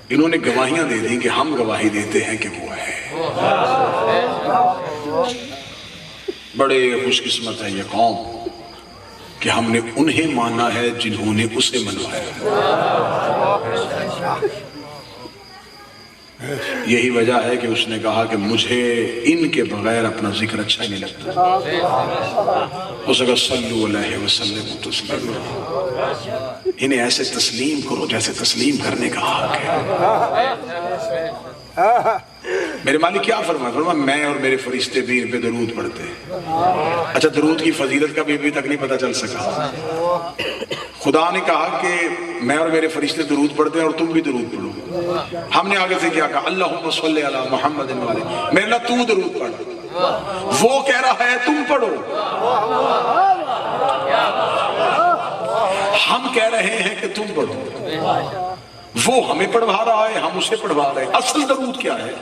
انہوں نے گواہیاں دے دیں کہ ہم گواہی دیتے ہیں کہ وہ ہے۔ بڑے خوش قسمت ہے یہ قوم کہ ہم نے انہیں مانا ہے جنہوں نے اسے منوایا ہے۔ یہی وجہ ہے کہ اس نے کہا کہ مجھے ان کے بغیر اپنا ذکر اچھا ہی نہیں لگتا. اس نے کہا صلو علیہ وسلم تسلیما، انہیں ایسے تسلیم کرو جیسے تسلیم کرنے کا حق ہے. میرے مالک کیا فرمایا؟ میں اور میرے فرشتے بھی ان پہ درود پڑھتے ہیں. اچھا درود کی فضیلت کا بھی ابھی تک نہیں پتہ چل سکا. خدا نے کہا کہ میں اور میرے فرشتے درود پڑھتے ہیں اور تم بھی درود پڑھو. ہم نے آگے سے کیا کہا اللہم صلی علی محمد والے، میرے اللہ تو درود پڑھ. وہ کہہ رہا ہے تم پڑھو، ہم کہہ رہے ہیں کہ تم پڑھو. وہ ہمیں پڑھوا رہا ہے، ہم اسے پڑھوا رہے ہیں. اصل درود کیا ہے؟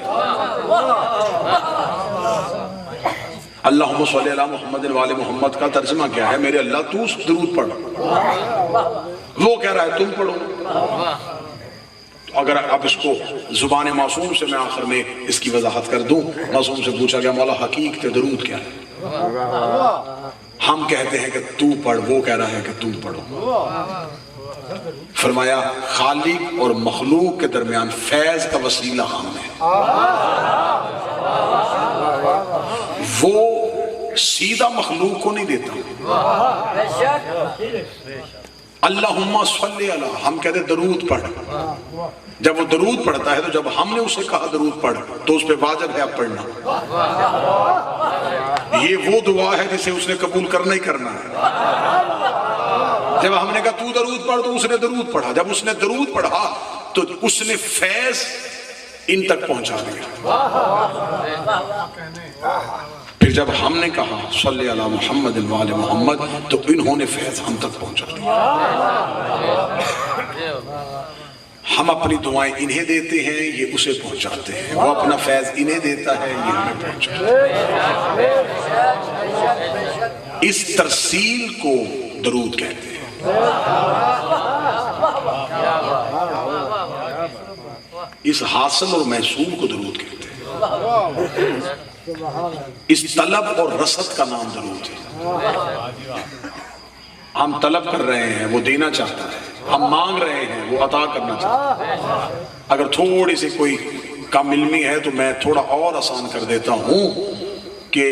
اللہم صلی علی محمد والے محمد کا ترجمہ کیا ہے؟ میرے اللہ تو درود پڑھ. وہ کہہ رہا ہے تم پڑھو. اگر اب اس کو زبان معصوم سے میں آخر میں اس کی وضاحت کر دوں، معصوم سے پوچھا گیا مولا حقیقت درود کیا ہے؟ ہم کہتے ہیں کہ تو پڑھ، وہ کہہ رہا ہے کہ تم پڑھو. فرمایا خالق اور مخلوق کے درمیان فیض کا وسیلہ ہم ہے. وہ سیدھا مخلوق کو نہیں دیتا. اللہم صلی علی، ہم کہتے درود پڑھ. جب وہ درود پڑھتا ہے تو جب ہم نے اسے کہا درود پڑھ تو اس پہ واجب ہے اب پڑھنا. یہ وہ دعا ہے جسے اس نے قبول کرنا ہی کرنا ہے. جب ہم نے کہا تو درود پڑھ تو اس نے درود پڑھا. جب اس نے درود پڑھا تو اس نے فیض ان تک پہنچا دیا. پھر جب ہم نے کہا صلی علی محمد وآل محمد تو انہوں نے فیض ہم تک پہنچا دیا. ہم اپنی دعائیں انہیں دیتے ہیں، یہ اسے پہنچاتے ہیں. وہ اپنا فیض انہیں دیتا ہے، یہ ہمیں پہنچاتا ہے. اس ترسیل کو درود کہتے ہیں. اس حاصل اور محصول کو درود کہتے ہیں. اس طلب اور رسد کا نام درود ہے. ہم طلب کر رہے ہیں، وہ دینا چاہتا ہے. ہم مانگ رہے ہیں، وہ عطا کرنا چاہتا ہے. اگر تھوڑی سی کوئی کم علمی ہے تو میں تھوڑا اور آسان کر دیتا ہوں کہ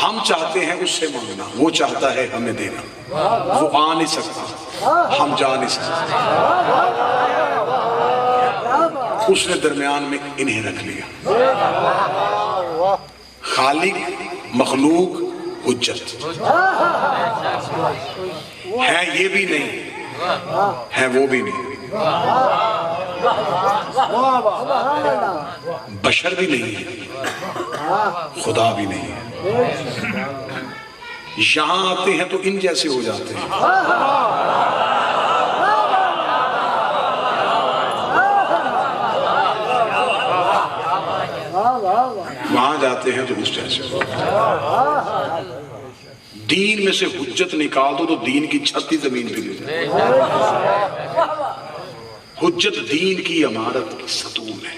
ہم چاہتے ہیں اس سے مانگنا، وہ چاہتا ہے ہمیں دینا. وہ آ نہیں سکتا، ہم جا نہیں سکتے. اس نے درمیان میں انہیں رکھ لیا. خالق مخلوق حجت ہے، یہ بھی نہیں ہے، وہ بھی نہیں، بشر بھی نہیں ہے، خدا بھی نہیں ہے. یہاں آتے ہیں تو ان جیسے ہو جاتے ہیں. وہاں جاتے ہیں تو اس جیسے ہو جاتے ہیں. دین میں سے حجت نکال دو تو دین کی چھتی زمین پہ گر جائے. حجت دین کی عمارت کی ستون ہے.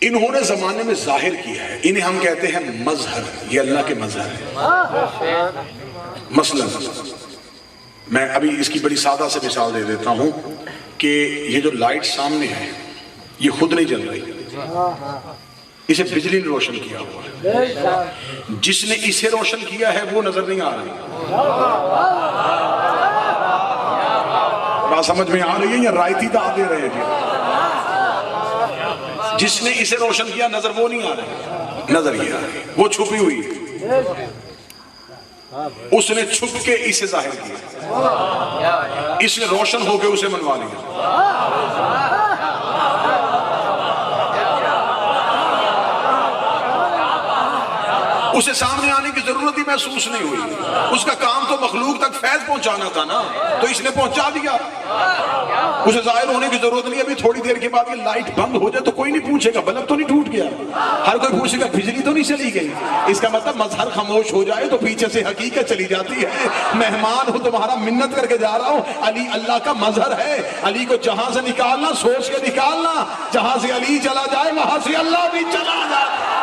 انہوں نے زمانے میں ظاہر کیا ہے. انہیں ہم کہتے ہیں مظہر. یہ اللہ کے مظہر ہے. مثلا میں ابھی اس کی بڑی سادہ سے مثال دے دیتا ہوں کہ یہ جو لائٹ سامنے ہے یہ خود نہیں جل رہی، اسے بجلی نے روشن کیا ہوا ہے. جس نے اسے روشن کیا ہے وہ نظر نہیں آ رہی. بات سمجھ میں آ رہی ہے یا رائتی دا دے رہے ہیں؟ جس نے اسے روشن کیا نظر وہ نہیں آ رہی، نظر یہ آ رہی، وہ چھپی ہوئی. اس نے چھپ کے اسے ظاہر کیا، اس نے روشن ہو کے اسے منوا لیا. اسے سامنے آنے کی ضرورت ہی محسوس نہیں ہوئی. اس کا کام تو مخلوق تک فیض پہنچانا تھا نا، تو اس نے پہنچا دیا. اسے ظاہر ہونے کی ضرورت نہیں. ابھی تھوڑی دیر کے بعد یہ لائٹ بند ہو جائے تو کوئی نہیں پوچھے گا بلب تو نہیں ٹوٹ گیا، ہر کوئی پوچھے گا بجلی تو نہیں چلی گئی. اس کا مطلب مظہر خاموش ہو جائے تو پیچھے سے حقیقت چلی جاتی ہے. مہمان ہوں تمہارا منت کر کے جا رہا ہوں، علی اللہ کا مظہر ہے. علی کو جہاں سے نکالنا سوچ کے نکالنا، جہاں سے علی چلا جائے وہاں سے اللہ بھی چلا جائے.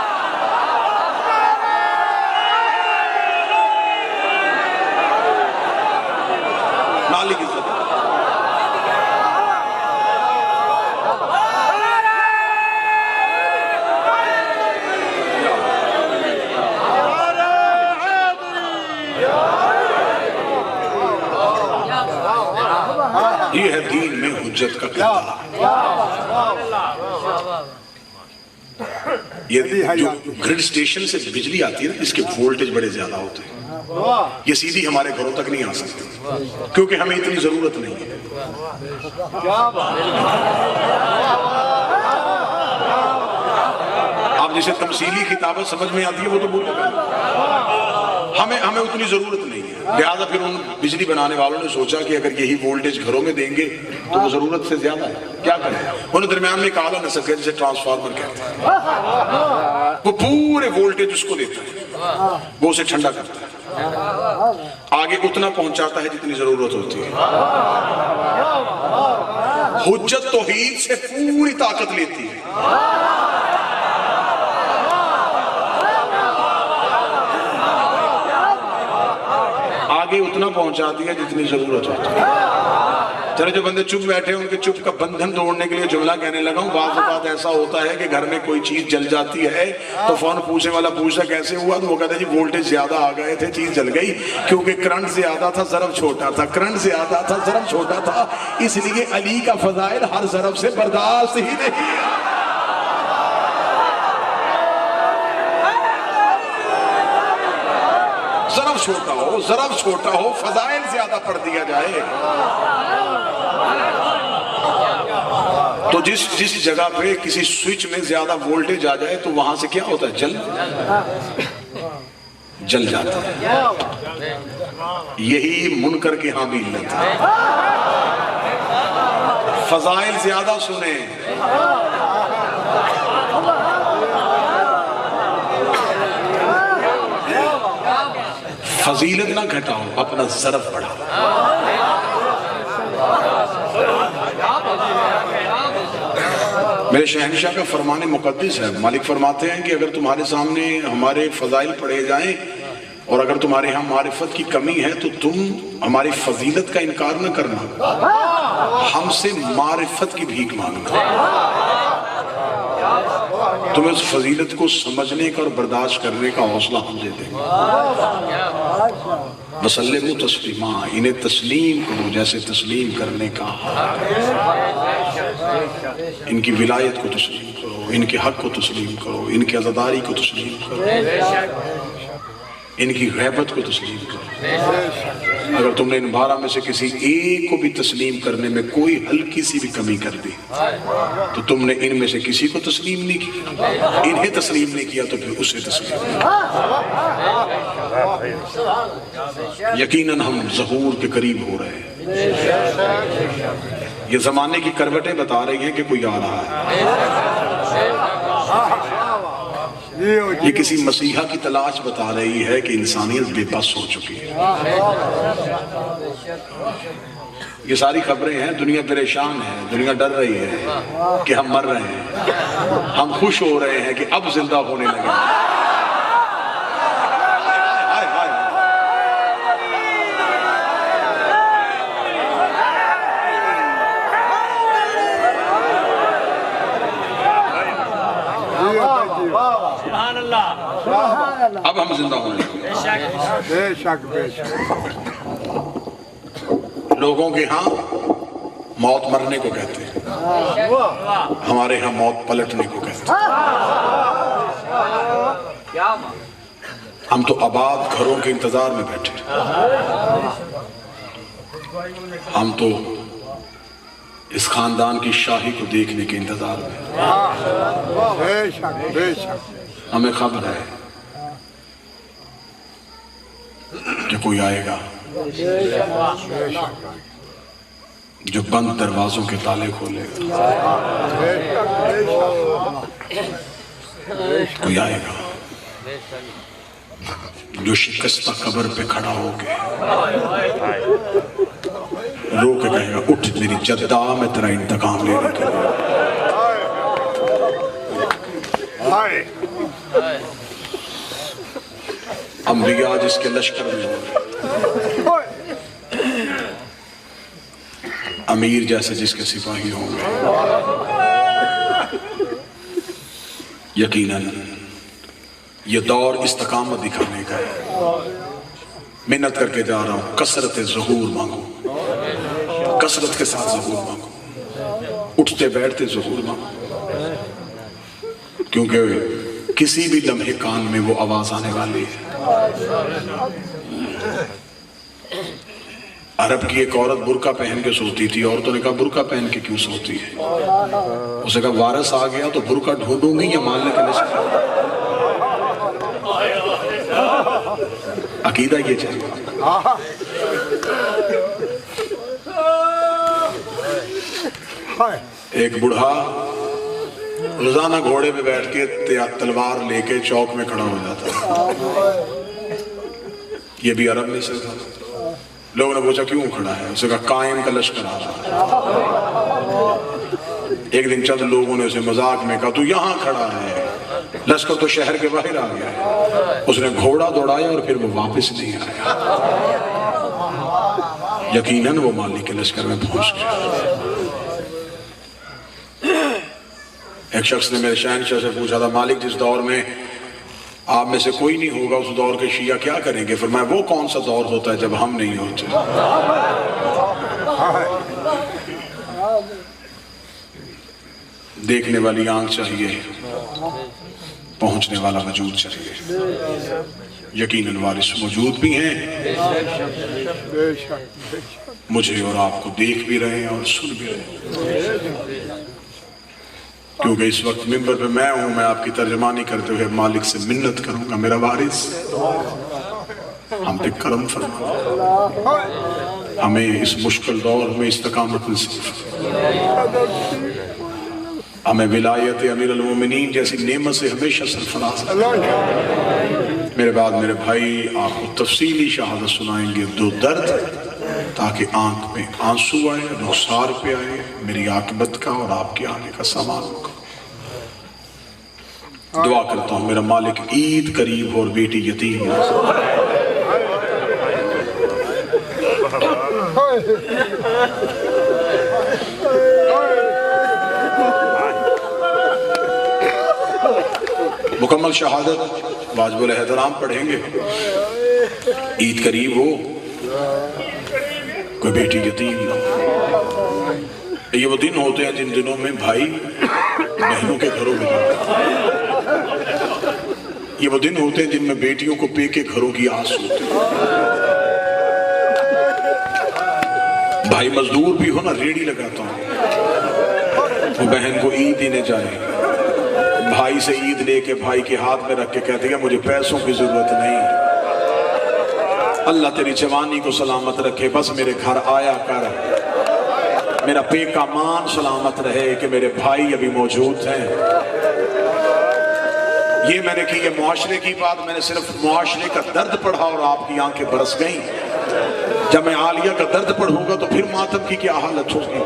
ہے دین میں حجت کا کردار۔ یہ جو گریڈ سٹیشن سے بجلی آتی ہے نا، اس کے وولٹیج بڑے زیادہ ہوتے ہیں، یہ سیدھی ہمارے گھروں تک نہیں آ سکتی کیونکہ ہمیں اتنی ضرورت نہیں ہے۔ آپ جسے تمثیلی کتابیں سمجھ میں آتی ہے وہ تو بولتے ہیں، ہمیں اتنی ضرورت نہیں ہے، لہٰذا پھر ان بجلی بنانے والوں نے سوچا کہ اگر یہی وولٹیج گھروں میں دیں گے تو وہ ضرورت سے زیادہ ہے، کیا کریں؟ انہوں نے درمیان میں ایک اعلیٰ نسل ہے جسے ٹرانسفارمر کہتے ہیں، وہ پورے وولٹیج اس کو دیتا ہے، وہ اسے ٹھنڈا کرتا ہے، آگے اتنا پہنچاتا ہے جتنی ضرورت ہوتی ہے۔ حجت توحید سے پوری طاقت لیتی ہے، آگے اتنا پہنچاتی ہے جتنی ضرورت ہوتی ہے۔ چلے جو بندے چپ بیٹھے ان کے چپ کا بندھن توڑنے کے لیے جملہ کہنے لگا ہوں۔ بعض اوقات ایسا ہوتا ہے کہ گھر میں کوئی چیز جل جاتی ہے تو فون پوچھنے والا پوچھتا کیسے ہوا، تو وہ کہتا ہے جی وولٹیج زیادہ آ گئے تھے، چیز جل گئی، کیونکہ کرنٹ زیادہ تھا ضرب چھوٹا تھا، کرنٹ زیادہ تھا ضرب چھوٹا تھا، اس لیے علی کا فضائل ہر ضرب سے برداشت ہی نہیں ہے۔ ضرب چھوٹا ہو فضائل زیادہ پڑھ دیا جائے تو جس جگہ پہ کسی سوئچ میں زیادہ وولٹیج آ جائے تو وہاں سے کیا ہوتا ہے، جل جاتا ہے۔ یہی منکر کے ہاں بھی علت ہے، فضائل زیادہ سنیں، فضیلت نہ گھٹاؤ، اپنا ضرب بڑھاؤ۔ میرے شہنشاہ کا فرمان مقدس ہے، مالک فرماتے ہیں کہ اگر تمہارے سامنے ہمارے فضائل پڑھے جائیں اور اگر تمہارے ہاں معرفت کی کمی ہے تو تم ہماری فضیلت کا انکار نہ کرنا، ہم سے معرفت کی بھیک مانگنا، تمہیں اس فضیلت کو سمجھنے کا اور برداشت کرنے کا حوصلہ ہم دے دیں گے۔ وسلموا تسلیما، انہیں تسلیم کرو جیسے تسلیم کرنے کا، ان کی ولایت کو تسلیم کرو، ان کے حق کو تسلیم کرو، ان کی عزاداری کو تسلیم کرو، ان کی غیبت کو تسلیم کرو۔ اگر تم نے ان 12 میں سے کسی ایک کو بھی تسلیم کرنے میں کوئی ہلکی سی بھی کمی کر دی تو تم نے ان میں سے کسی کو تسلیم نہیں کیا، انہیں تسلیم نہیں کیا تو پھر اسے تسلیم کیا۔ یقیناً ہم ظہور کے قریب ہو رہے ہیں، یہ زمانے کی کروٹیں بتا رہی ہیں کہ کوئی آ رہا ہے، یہ کسی مسیحا کی تلاش بتا رہی ہے کہ انسانیت بے بس ہو چکی ہے۔ یہ ساری خبریں ہیں، دنیا پریشان ہے، دنیا ڈر رہی ہے کہ ہم مر رہے ہیں، ہم خوش ہو رہے ہیں کہ اب زندہ ہونے لگے۔ اب ہم زندہ ہونے لگے۔ بے شک بے شک۔ لوگوں کے ہاں موت مرنے کو کہتے ہیں، ہمارے ہاں موت پلٹنے کو کہتے ہیں۔ ہم تو آباد گھروں کے انتظار میں بیٹھے، ہم تو اس خاندان کی شاہی کو دیکھنے کے انتظار میں۔ بے شک بے شک۔ ہمیں خبر ہے کہ کوئی آئے گا جو بند دروازوں کے تالے کھولے گا، کوئی آئے گا جو شکستہ قبر پہ کھڑا ہو کے رو کے کہے گا اٹھ میری جدہ، میں تیرا انتقام لینے کے لیے۔ انبیاء جس کے لشکر میں ہوں گے، امیر جیسے جس کے سپاہی ہوں گے، یقیناً یہ دور استقامت دکھانے کا ہے۔ محنت کر کے جا رہا ہوں، کثرت ظہور مانگو، کثرت کے ساتھ ظہور مانگو، اٹھتے بیٹھتے ظہور مانگو، کیونکہ کسی بھی لمحے کان میں وہ آواز آنے والی ہے۔ عرب کی ایک عورت برقع پہن کے سوتی تھی، عورتوں نے کہا برقع پہن کے کیوں سوتی ہے؟ اسے کہا وارث آ گیا تو برقع ڈھونڈوں گی یا مالنے کے لیے؟ عقیدہ یہ چاہیے۔ ایک بڑھا روزانہ گھوڑے پہ بیٹھ کے تلوار لے کے چوک میں کھڑا ہو جاتا ہے، یہ بھی عرب میں سے تھا۔ لوگوں نے پوچھا کیوں کھڑا ہے؟ اسے کہا قائم کا لشکر آ رہا ہے۔ ایک دن چند لوگوں نے اسے مذاق میں کہا تو یہاں کھڑا ہے، لشکر تو شہر کے باہر آ گیا ہے۔ اس نے گھوڑا دوڑایا اور پھر وہ واپس نہیں آیا، یقیناً وہ مالک کے لشکر میں پہنچ گیا۔ ایک شخص نے میرے شہنشاہ سے پوچھا تھا مالک جس دور میں آپ میں سے کوئی نہیں ہوگا اس دور کے شیعہ کیا کریں گے؟ فرمایا وہ کون سا دور ہوتا ہے جب ہم نہیں ہوتے؟ دیکھنے والی آنکھ چاہیے، پہنچنے والا وجود چاہیے۔ یقیناً وارث موجود بھی ہیں، مجھے اور آپ کو دیکھ بھی رہے ہیں اور سن بھی رہے ہیں، کیونکہ اس وقت منبر پہ میں ہوں، میں آپ کی ترجمانی کرتے ہوئے مالک سے منت کروں گا میرا وارث ہم پہ کرم فرما، ہمیں اس مشکل دور میں استقامت نصیب، ہمیں ولایت امیر المومنین جیسی نعمت سے ہمیشہ سرفراز۔ میرے بعد میرے بھائی آپ کو تفصیلی شہادت سنائیں گے، دو درد تاکہ آنکھ میں آنسو آئے، رخسار پہ آئے میری عاقبت کا اور آپ کے آنے کا سامان ہوگا۔ دعا کرتا ہوں میرا مالک عید قریب اور بیٹی یتیم ہے، مکمل شہادت واجب الاحترام پڑھیں گے، عید قریب ہو، کوئی بیٹی یتیم نہ ہو۔ یہ وہ دن ہوتے ہیں جن دنوں میں بھائی بہنوں کے گھروں میں جاتے ہیں، یہ وہ دن ہوتے ہیں جن میں بیٹیوں کو پے کے گھروں کی آس ہوتی ہے۔ بھائی مزدور بھی ہو نا، ریڑھی لگاتا ہوں، وہ بہن کو عید دینے جائے، بھائی سے عید لے کے بھائی کے ہاتھ میں رکھ کے کہتے ہیں مجھے پیسوں کی ضرورت نہیں، اللہ تیری جوانی کو سلامت رکھے، بس میرے گھر آیا کر، میرا پے کا مان سلامت رہے کہ میرے بھائی ابھی موجود ہیں۔ یہ میں نے کی یہ معاشرے کی بات، میں نے صرف معاشرے کا درد پڑھا اور آپ کی آنکھیں برس گئیں۔ جب میں عالیہ کا درد پڑھوں گا تو پھر ماتم کی کیا حالت ہوگی۔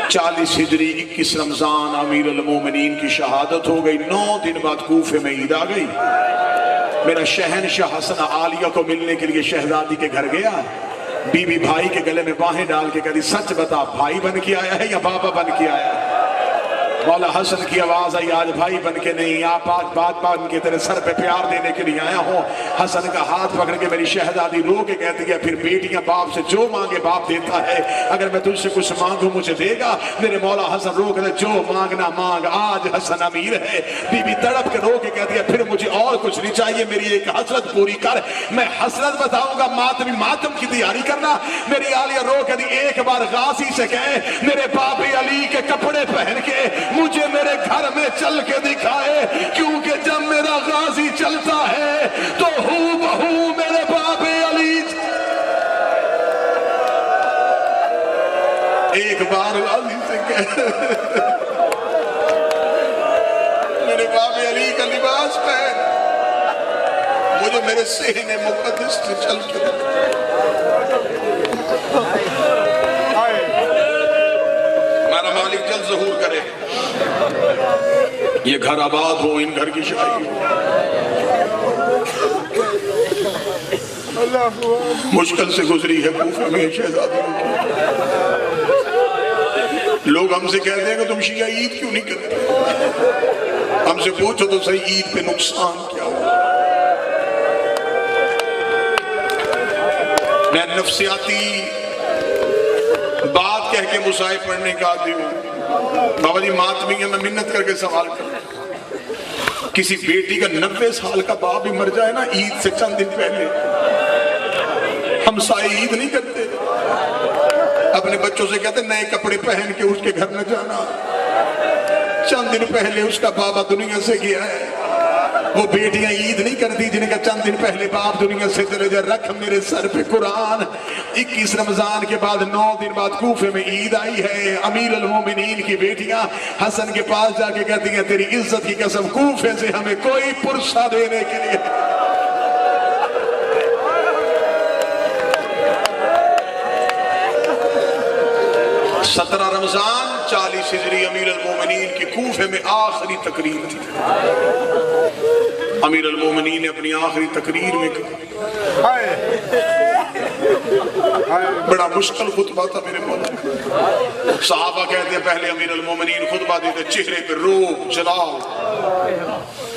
40 ہجری 21 رمضان امیر المومنین کی شہادت ہو گئی، 9 دن بعد کوفے میں عید آ گئی۔ میرا شہنشاہ حسن عالیہ کو ملنے کے لیے شہزادی کے گھر گیا، بی بی بھائی کے گلے میں باہیں ڈال کے کہتی سچ بتا بھائی بن کے آیا ہے یا بابا بن کے آیا ہے؟ مولا حسن کی آواز آئی آج بھائی بن کے نہیں، آپ آج بات بن کے تیرے سر پہ پیار دینے کے لیے آیا ہوں۔ حسن کا ہاتھ پکڑ کے میری شہزادی رو کے کہتی ہے پھر بیٹیاں باپ سے جو مانگے باپ دیتا ہے، اگر میں تجھ سے کچھ مانگوں مجھے دے گا؟ میرے مولا حسن رو کے جو مانگنا مانگ، آج حسن امیر ہے۔ بی بی تڑپ کے رو کے کہتی ہے پھر مجھے اور کچھ نہیں چاہیے، میری ایک حسرت پوری کر۔ میں حسرت بتاؤں گا، ماتم کی تیاری کرنا۔ میری عالیہ رو کے دی ایک بار غازی سے کہے میرے باب علی کے کپڑے پہن کے مجھے میرے گھر میں چل کے دکھائے، کیونکہ جب میرا غازی چلتا ہے تو ہو بہو میرے باب علی۔ ایک بار غازی سے کہے میرے باب علی کا لباس پہن، مجھے میرے صحن مقدس سے چل کے ہمارا مالک جلد ظہور کرے، یہ گھر آباد ہو، ان گھر کی شاہی ہو۔ مشکل سے گزری ہے کوفہ میں شہزادیوں کی۔ لوگ ہم سے کہتے ہیں کہ تم شیعہ عید کیوں نہیں کرتے؟ ہم سے پوچھو تو صحیح عید پہ نقصان کیا ہوا؟ میں نفسیاتی بات کہہ کے مسائب پڑھنے کا عادی ہوں. بابا جی ماتمی ہے، میں منت کر کے سوال کروں، کسی بیٹی کا 90 سال کا باپ بھی مر جائے نا عید سے چند دن پہلے، ہم سائے عید نہیں کرتے، اپنے بچوں سے کہتے نئے کپڑے پہن کے اس کے گھر نہ جانا، چند دن پہلے اس کا بابا دنیا سے گیا ہے. وہ بیٹیاں عید نہیں کرتی جن کا چند دن پہلے باپ دنیا سے چلے جا. رکھ میرے سر پہ قرآن. 21 رمضان کے بعد 9 دن بعد کوفے میں عید آئی ہے. امیر المومنین کی بیٹیاں حسن کے پاس جا کے کہتی ہیں تیری عزت کی قسم کوفے سے ہمیں کوئی پرسہ دینے کے لیے. 17 رمضان 40 ہجری امیر المومنین کی کوفے میں آخری تقریر تھی. امیر المومنین نے اپنی آخری تقریر میں کہا، بڑا مشکل خطبہ تھا میرے مولا. صحابہ کہتے ہیں پہلے امیر المومنین خطبہ دیتے چہرے پہ روب جلال.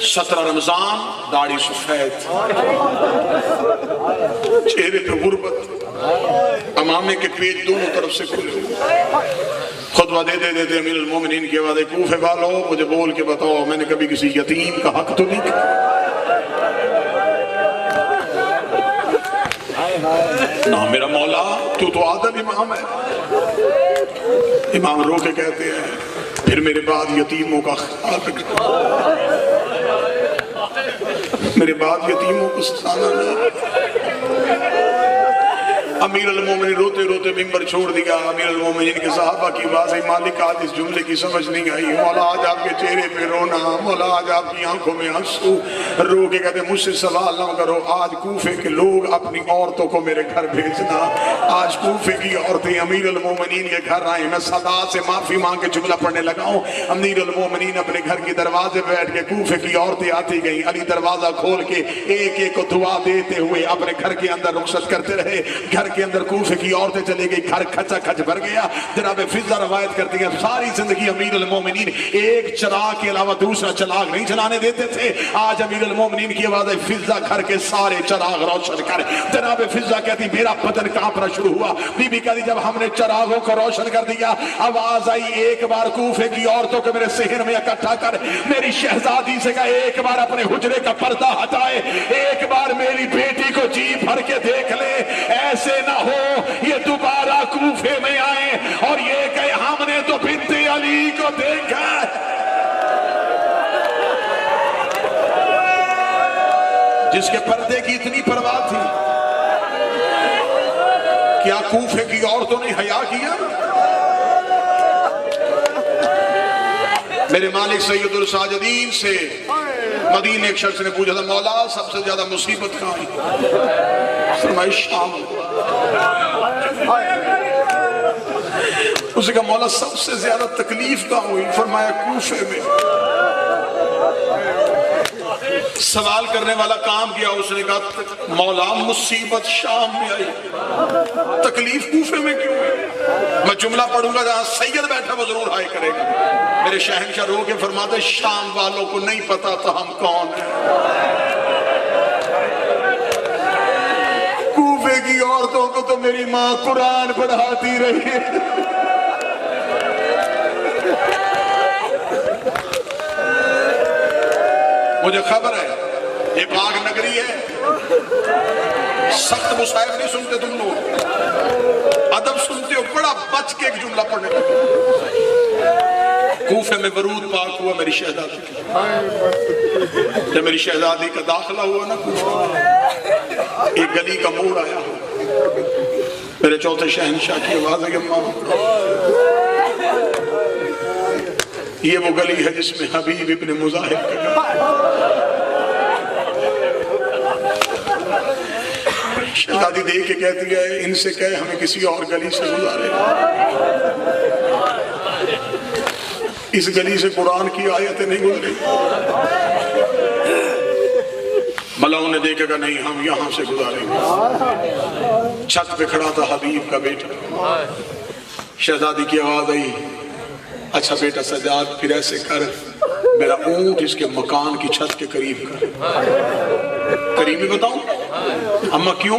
17 رمضان داڑھی سفید، چہرے پہ غربت، امامے کے پیٹ دونوں طرف سے کھلے ہوئے. خطبہ دیتے دیتے امیر المومنین کی آواز، کوفے والو مجھے بول کے بتاؤ میں نے کبھی کسی یتیم کا حق تو نہیں کیا؟ نہ میرا مولا تو عادل امام ہے. امام رو کے کہتے ہیں پھر میرے بعد یتیموں کا خیال رکھنا، میرے بعد یتیموں کو ستانا نہیں. امیر المومنین روتے روتے ممبر چھوڑ دیا. امیر المومنین کے صحابہ کی آواز آئی، مالک آج اس جملے کی سمجھ نہیں آئی. مولا آج آپ کے چہرے پہ رونا، مولا آج آپ کی آنکھوں میں آنسو. رو کے کہتے مجھ سے سوال نہ کرو، آج کوفے کے لوگ اپنی عورتوں کو میرے گھر بھیجنا. آج کوفے کی عورتیں امیر المومنین کے گھر آئیں. میں صدا سے معافی مانگ کے جملہ پڑھنے لگا ہوں. امیر المومنین اپنے گھر کے دروازے بیٹھ کے کوفے کی عورتیں آتی گئیں. علی دروازہ کھول کے ایک ایک کو دعا دیتے ہوئے اپنے گھر کے اندر رخصت کرتے رہے. گھر کے اندر کوفے کی عورتیں چلے گئی، گھر کھچا کھچ بھر گیا. جناب فضہ روایت کرتی ہیں ساری زندگی امیر المومنین ایک چراغ کے علاوہ دوسرا چراغ نہیں جلانے دیتے تھے. آج امیر المومنین کی آواز ہے فضہ گھر کے سارے چراغ روشن کر. جناب فضہ کہتی میرا بدن کانپنا شروع ہوا. بی بی کہتی جب ہم نے چراغوں کو روشن کر دیا آواز آئی ایک بار کوفے کی عورتوں کو میرے صحن میں اکٹھا کر. میری شہزادی سے کہا ایک بار اپنے حجرے کا پردہ ہٹائے، ایک بار میری بیٹی کو جی بھر کے دیکھ لے. ایسے نہ ہو یہ دوبارہ کوفے میں آئے اور یہ کہ ہم نے تو بنت علی کو دیکھا. جس کے پردے کی اتنی پرواہ تھی، کیا کوفے کی عورتوں نے حیا کیا؟ میرے مالک سید الساجدین سے مدینے ایک شخص نے پوچھا تھا مولا سب سے زیادہ مصیبت کہاں ہے؟ فرمایا شام. اسے کہا مولا سب سے زیادہ تکلیف کہاں ہوئی؟ فرمایا کوفے میں. سوال کرنے والا کام کیا، اس نے کہا مولا مصیبت شام میں آئی، تکلیف کوفے میں کیوں ہے؟ میں جملہ پڑھوں گا جہاں سید بیٹھا وہ ضرور ہائے کرے گا. میرے شہنشاہ رو کے فرماتے شام والوں کو نہیں پتا تھا ہم کون ہیں. کوفے کی عورتوں کو تو میری ماں قرآن پڑھاتی رہی. مجھے خبر ہے یہ پاک نگری ہے، سخت مصائب نہیں سنتے تم لوگ، ادب سنتے ہو. بڑا بچ کے ایک جملہ پڑھنے لگا. کوفے میں ورود پاک ہوا میری شہزادی کی. جب میری شہزادی کا داخلہ ہوا نا کوفے، ایک گلی کا موڑ آیا. میرے چوتھے شہنشاہ کی آواز ہے کہ یہ وہ گلی ہے جس میں حبیب ابن مظاہر کا شہزادی دیکھ کے کہتی ہے ان سے کہے ہمیں کسی اور گلی سے گزارے. اس گلی سے قرآن کی آیتیں نہیں گزری. ملاؤں نے دیکھے گا نہیں ہم یہاں سے گزاریں گے. چھت پہ کھڑا تھا حبیب کا بیٹا. شہزادی کی آواز آئی اچھا بیٹا سجاد پھر ایسے کر میرا اونٹ اس کے مکان کی چھت کے قریب کر. قریب ہی بتاؤں؟ اما کیوں؟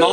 9